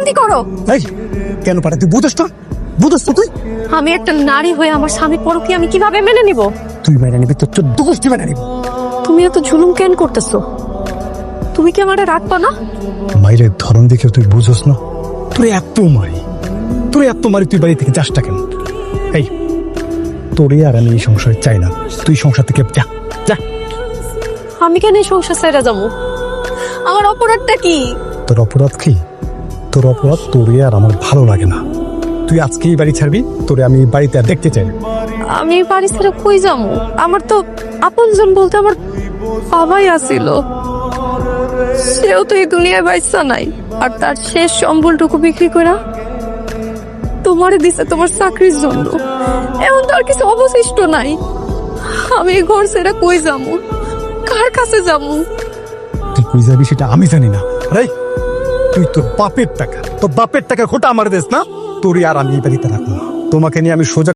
বন্দি করো। এই কেন পারে তুই বুঝছ না? বুঝছ তো তুই? আমি একটা নারী হয়ে আমার স্বামী পরকে আমি কিভাবে মেনে নিব? তুই মেনে নিবি তোর 14 গোষ্ঠী মেনে নিব। তুমি এত জুলুম কেন করতেছো? তুমি কি আমারে রাখবা না? মায়ের ধরন দেখে তুই বুঝছ না? তোরে এত মারি তুই বাড়ি থেকে যাসটা কেন? এই তোরে আর আমি এই সংসারে চাই না, তুই সংসার থেকে যা যা। আমি কেন এই সংসার ছেড়ে যাবো? আমার অপরাধটা কি? তোর অপরাধ কি? তোর অপরাধ তোরে আর আমার ভালো লাগে না। তুই আজকেই বাড়ি ছাড়বি, তোরে আমি এই বাড়িতে আর দেখতে চাই না। আমি এই বাড়ি ছেড়ে কই যাবো? আমার তো আপনজন বলতে আমার বাবাই আছিল। সেও তো এই দুনিয়ায় বাইসা নাই, আর তার শেষ সম্বলটুকু বিক্রি করে তোমারে দিছে তোমার চাকরির জন্য। এখন তো আর কিছু অবশিষ্ট নাই। আমি এই ঘর ছেড়ে কই যাবো? কার কাছে যাবো? তুই কই যাবি সেটা আমি জানি না। আরে তুই তোর বাপের টাকা খোটা আমার দেশ না, তোরই আর আমি এই বাড়িতে রাখবো না। তোমাকে নিয়ে আমি সোজা